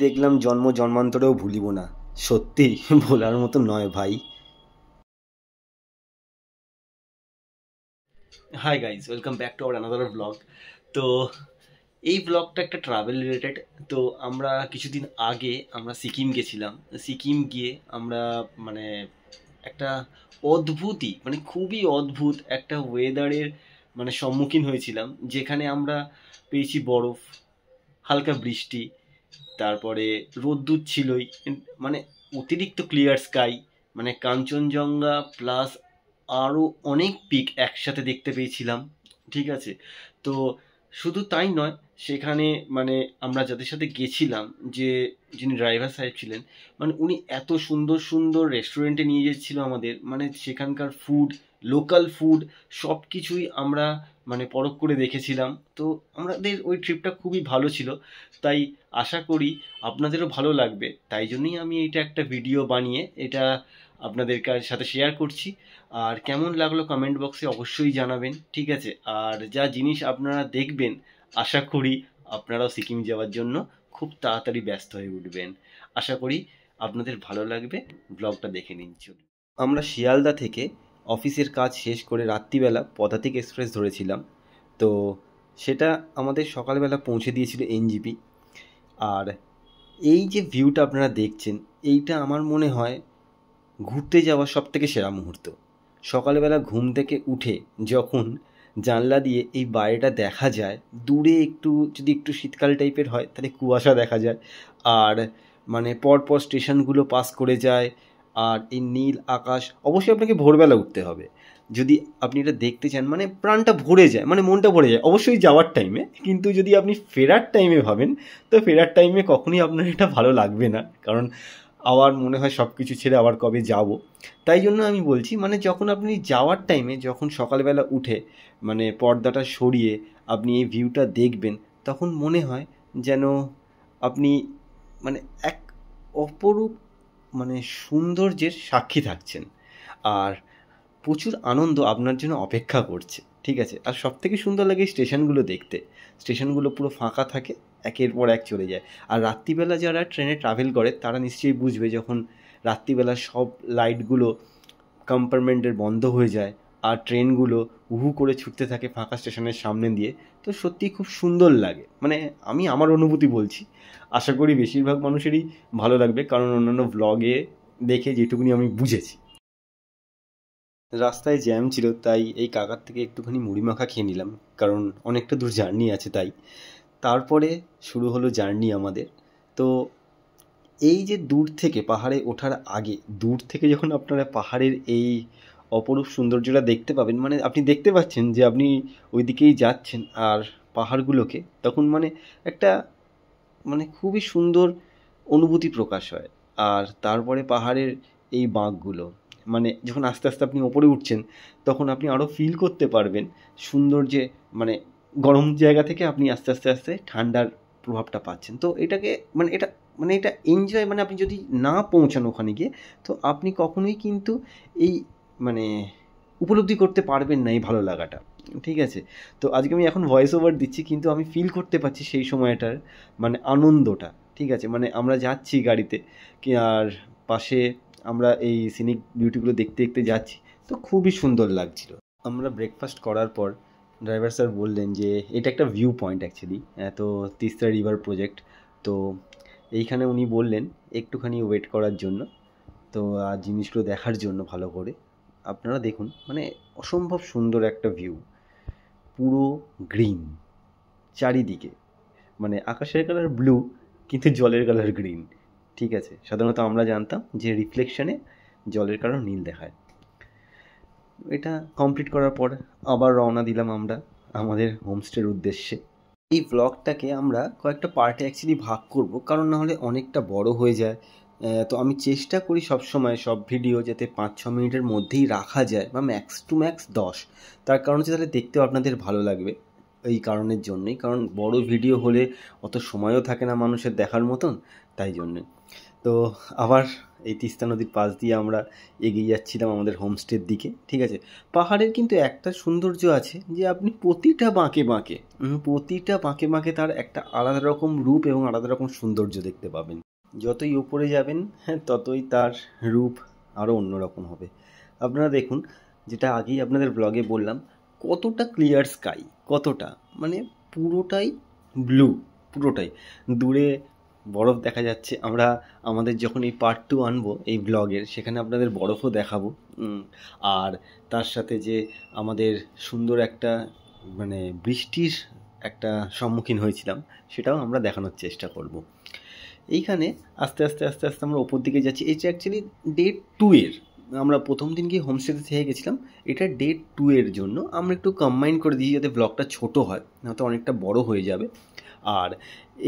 দেখলাম জন্ম জন্মান্তরেও ভুলিব না। সত্যি ভোলার মতো নয় ভাই। Hi guys, welcome back to our another blog. তো এই ব্লগটা একটা ট্রাভেল রিলেটেড। তো আমরা কিছুদিন আগে আমরা সিকিম গেছিলাম। সিকিম গিয়ে আমরা মানে একটা অদ্ভুতই মানে খুবই অদ্ভুত একটা ওয়েদারের মানে সম্মুখীন হয়েছিলাম, যেখানে আমরা পেয়েছি বরফ, হালকা বৃষ্টি, তারপরে রোদ্দুর ছিলই, মানে অতিরিক্ত ক্লিয়ার স্কাই, মানে কাঞ্চনজঙ্ঘা প্লাস আরও অনেক পিক একসাথে দেখতে পেয়েছিলাম। ঠিক আছে, তো শুধু তাই নয়, সেখানে মানে আমরা যাদের সাথে গেছিলাম, যে যিনি ড্রাইভার সাহেব ছিলেন, মানে উনি এত সুন্দর সুন্দর রেস্টুরেন্টে নিয়ে যাচ্ছিল আমাদের, মানে সেখানকার ফুড, লোকাল ফুড সব কিছুই আমরা মানে পরখ করে দেখেছিলাম। তো আমাদের ওই ট্রিপটা খুবই ভালো ছিল। তাই আশা করি আপনাদেরও ভালো লাগবে। তাই জন্যই আমি এটা একটা ভিডিও বানিয়ে এটা আপনাদের সাথে শেয়ার করছি। আর কেমন লাগলো কমেন্ট বক্সে অবশ্যই জানাবেন, ঠিক আছে? আর যা জিনিস আপনারা দেখবেন, আশা করি আপনারাও সিকিম যাওয়ার জন্য খুব তাড়াতাড়ি ব্যস্ত হয়ে উঠবেন। আশা করি আপনাদের ভালো লাগবে, ব্লগটা দেখে নিন। চলুন। আমরা শিয়ালদা থেকে অফিসের কাজ শেষ করে রাত্রিবেলা পদাতিক এক্সপ্রেস ধরেছিলাম। তো সেটা আমাদের সকালবেলা পৌঁছে দিয়েছিল এনজিপি। আর এই যে ভিউটা আপনারা দেখছেন, এইটা আমার মনে হয় ঘুরতে যাওয়ার সব থেকে সেরা মুহূর্ত। সকালবেলা ঘুম থেকে উঠে যখন জানলা দিয়ে এই বাইরেটা দেখা যায়, দূরে একটু যদি একটু শীতকাল টাইপের হয় তাহলে কুয়াশা দেখা যায়, আর মানে পরপর স্টেশনগুলো পাস করে যায়, আর এই নীল আকাশ। অবশ্যই আপনাকে ভোরবেলা উঠতে হবে যদি আপনি এটা দেখতে চান, মানে প্রাণটা ভরে যায়, মানে মনটা ভরে যায় অবশ্যই যাওয়ার টাইমে। কিন্তু যদি আপনি ফেরার টাইমে ভাবেন, তো ফেরার টাইমে কখনই আপনার এটা ভালো লাগবে না, কারণ আবার মনে হয় সব কিছু ছেড়ে আবার কবে যাব। তাই জন্য আমি বলছি, মানে যখন আপনি যাওয়ার টাইমে, যখন সকালবেলা উঠে মানে পর্দাটা সরিয়ে আপনি এই ভিউটা দেখবেন, তখন মনে হয় যেন আপনি মানে এক অপরূপ মানে সৌন্দর্যের সাক্ষী থাকছেন, আর প্রচুর আনন্দ আপনার জন্য অপেক্ষা করছে। ঠিক আছে, আর সব থেকে সুন্দর লাগে স্টেশনগুলো দেখতে। স্টেশনগুলো পুরো ফাঁকা থাকে, একের পর এক চলে যায়। আর রাত্রিবেলা যারা ট্রেনে ট্রাভেল করে তারা নিশ্চয়ই বুঝবে, যখন রাত্রিবেলা সব লাইটগুলো কম্পার্টমেন্টের বন্ধ হয়ে যায় আর ট্রেনগুলো উহু করে ছুটতে থাকে ফাঁকা স্টেশনের সামনে দিয়ে, তো সত্যিই খুব সুন্দর লাগে। মানে আমি আমার অনুভূতি বলছি, আশা করি বেশিরভাগ মানুষেরই ভালো লাগবে, কারণ অন্যান্য ভ্লগে দেখে যেটুকুনি আমি বুঝেছি। রাস্তায় জ্যাম ছিল, তাই এই কাকার থেকে একটুখানি মুড়ি মাখা খেয়ে নিলাম, কারণ অনেকটা দূর জার্নি আছে তাই। তারপরে শুরু হলো জার্নি আমাদের। তো এই যে দূর থেকে পাহাড়ে ওঠার আগে, দূর থেকে যখন আপনারা পাহাড়ের এই অপরূপ সৌন্দর্যটা দেখতে পাবেন, মানে আপনি দেখতে পাচ্ছেন যে আপনি ওই দিকেই যাচ্ছেন আর পাহাড়গুলোকে, তখন মানে একটা মানে খুবই সুন্দর অনুভূতি প্রকাশ হয়। আর তারপরে পাহাড়ের এই বাঁকগুলো, মানে যখন আস্তে আস্তে আপনি ওপরে উঠছেন, তখন আপনি আরও ফিল করতে পারবেন সুন্দর যে মানে গরম জায়গা থেকে আপনি আস্তে আস্তে আস্তে ঠান্ডার প্রভাবটা পাচ্ছেন। তো এটাকে মানে এটা এনজয়, মানে আপনি যদি না পৌঁছান ওখানে গিয়ে, তো আপনি কখনোই কিন্তু এই মানে উপলব্ধি করতে পারবেন না এই ভালো লাগাটা। ঠিক আছে, তো আজকে আমি এখন ভয়েস ওভার দিচ্ছি, কিন্তু আমি ফিল করতে পারছি সেই সময়টার মানে আনন্দটা। ঠিক আছে, মানে আমরা যাচ্ছি গাড়িতে কি, আর পাশে আমরা এই সিনিক বিউটিগুলো দেখতে দেখতে যাচ্ছি, তো খুবই সুন্দর লাগছিল। আমরা ব্রেকফাস্ট করার পর ড্রাইভার স্যার বললেন যে এটা একটা ভিউ পয়েন্ট অ্যাকচুয়ালি, তো তিস্তা রিভার প্রজেক্ট। তো এইখানে উনি বললেন একটুখানি ওয়েট করার জন্য, তো আর জিনিসগুলো দেখার জন্য ভালো করে। আপনারা দেখুন, মানে অসম্ভব সুন্দর একটা ভিউ, পুরো গ্রিন চারিদিকে, মানে আকাশের কালার ব্লু কিন্তু জলের কালার গ্রিন। ঠিক আছে, সাধারণত আমরা জানতাম যে রিফ্লেকশনে জলের কালার নীল দেখায়। এটা কমপ্লিট করার পর আবার রওনা দিলাম আমরা আমাদের হোমস্টের উদ্দেশ্যে। এই ব্লগটাকে আমরা কয়েকটা পার্টে অ্যাকচুয়ালি ভাগ করব, কারণ না হলে অনেকটা বড় হয়ে যায়। তো আমি চেষ্টা করি সবসময় সব ভিডিও যাতে 5-6 মিনিটের মধ্যেই রাখা যায়, বা ম্যাক্স টু ম্যাক্স 10। তার কারণ হচ্ছে তাহলে দেখতেও আপনাদের ভালো লাগবে। এই কারণের জন্যই, কারণ বড় ভিডিও হলে অত সময়ও থাকে না মানুষের দেখার মতন, তাই জন্যে। তো আবার এই তিস্তা নদীর পাশ দিয়ে আমরা এগিয়ে যাচ্ছিলাম আমাদের হোমস্টের দিকে। ঠিক আছে, পাহাড়ের কিন্তু একটা সৌন্দর্য আছে যে আপনি প্রতিটা বাঁকে বাঁকে তার একটা আলাদা রকম রূপ এবং আলাদা রকম সৌন্দর্য দেখতে পাবেন। যতই ওপরে যাবেন হ্যাঁ ততই তার রূপ আরও অন্যরকম হবে। আপনারা দেখুন, যেটা আগেই আপনাদের ব্লগে বললাম, কতটা ক্লিয়ার স্কাই, কতটা মানে পুরোটাই ব্লু, পুরোটাই। দূরে বরফ দেখা যাচ্ছে। আমরা আমাদের যখন এই পার্ট 2 আনবো এই ব্লগের, সেখানে আপনাদের বরফও দেখাবো। আর তার সাথে যে আমাদের সুন্দর একটা মানে বৃষ্টির একটা সম্মুখীন হয়েছিলাম, সেটাও আমরা দেখানোর চেষ্টা করব। এইখানে আস্তে আস্তে আমরা ওপর দিকে যাচ্ছি। এটা অ্যাকচুয়ালি ডে 2 এর, আমরা প্রথম দিন গিয়ে হোমস্টেতে থেকে গেছিলাম। এটা ডে 2 এর জন্য আমরা একটু কম্বাইন করে দিই যাতে ব্লগটা ছোট হয়, নয়তো অনেকটা বড় হয়ে যাবে। আর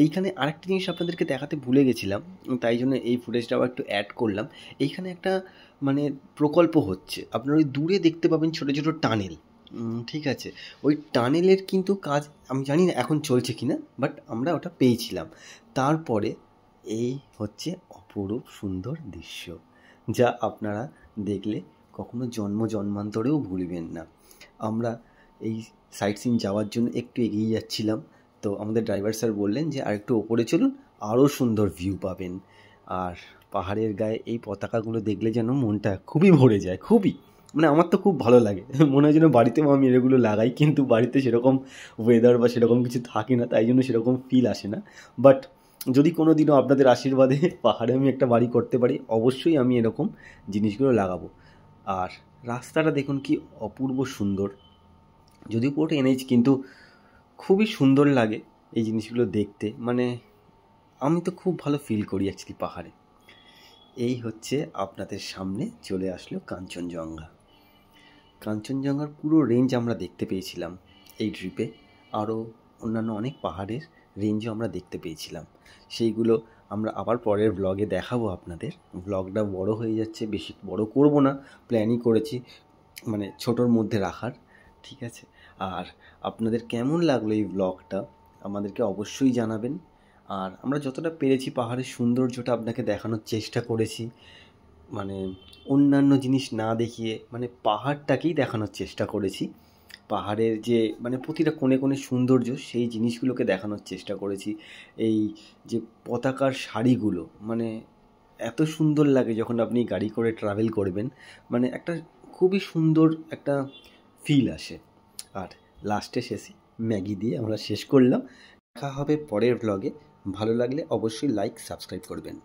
এইখানে আরেকটা জিনিস আপনাদেরকে দেখাতে ভুলে গেছিলাম, তাই জন্য এই ফুটেজটা আবার একটু অ্যাড করলাম। এইখানে একটা মানে প্রকল্প হচ্ছে, আপনারা ওই দূরে দেখতে পাবেন ছোটো ছোটো টানেল। ঠিক আছে, ওই টানেলের কিন্তু কাজ আমি জানি না এখন চলছে কি না, বাট আমরা ওটা পেয়েছিলাম। তারপরে এই হচ্ছে অপরূপ সুন্দর দৃশ্য, যা আপনারা দেখলে কখনো জন্মান্তরেও ভুলবেন না। আমরা এই সাইট সিন যাওয়ার জন্য একটু এগিয়ে যাচ্ছিলাম, তো আমাদের ড্রাইভার স্যার বললেন যে আর একটু ওপরে চলুন, আরও সুন্দর ভিউ পাবেন। আর পাহাড়ের গায়ে এই পতাকাগুলো দেখলে যেন মনটা খুবই ভরে যায়, খুবই, মানে আমার তো খুব ভালো লাগে। মনে হয় যেন বাড়িতেও আমি এগুলো লাগাই, কিন্তু বাড়িতে সেরকম ওয়েদার বা সেরকম কিছু থাকে না, তাই জন্য সেরকম ফিল আসে না। বাট যদি কোনো দিনও আপনাদের আশীর্বাদে পাহাড়ে আমি একটা বাড়ি করতে পারি, অবশ্যই আমি এরকম জিনিসগুলো লাগাবো। আর রাস্তাটা দেখুন কি অপূর্ব সুন্দর, যদিও পুরোটা এনএইচ, কিন্তু খুবই সুন্দর লাগে এই জিনিসগুলো দেখতে। মানে আমি তো খুব ভালো ফিল করি অ্যাকচুয়ালি পাহাড়ে। এই হচ্ছে আপনাদের সামনে চলে আসলো কাঞ্চনজঙ্ঘা। কাঞ্চনজঙ্ঘার পুরো রেঞ্জ আমরা দেখতে পেয়েছিলাম এই ট্রিপে। আরও অন্যান্য অনেক পাহাড়ের রেঞ্জও আমরা দেখতে পেয়েছিলাম, সেইগুলো আমরা আবার পরের ব্লগে দেখাবো আপনাদের। ব্লগটা বড় হয়ে যাচ্ছে, বেশি বড় করব না, প্ল্যানই করেছি মানে ছোটোর মধ্যে রাখার। ঠিক আছে, আর আপনাদের কেমন লাগলো এই ব্লগটা আমাদেরকে অবশ্যই জানাবেন। আর আমরা যতটা পেরেছি পাহাড়ের সৌন্দর্যটা আপনাকে দেখানোর চেষ্টা করেছি, মানে অন্যান্য জিনিস না দেখিয়ে মানে পাহাড়টাকেই দেখানোর চেষ্টা করেছি। পাহাড়ের যে মানে প্রতিটা কোণে কোণে সৌন্দর্য, সেই জিনিসগুলোকে দেখানোর চেষ্টা করেছি। এই যে পতাকার শাড়িগুলো, মানে এত সুন্দর লাগে যখন আপনি গাড়ি করে ট্রাভেল করবেন, মানে একটা খুবই সুন্দর একটা ফিল আসে। আর লাস্টে শেষে ম্যাগি দিয়ে আমরা শেষ করলাম। দেখা হবে পরের ব্লগে। ভালো লাগলে অবশ্যই লাইক সাবস্ক্রাইব করবেন।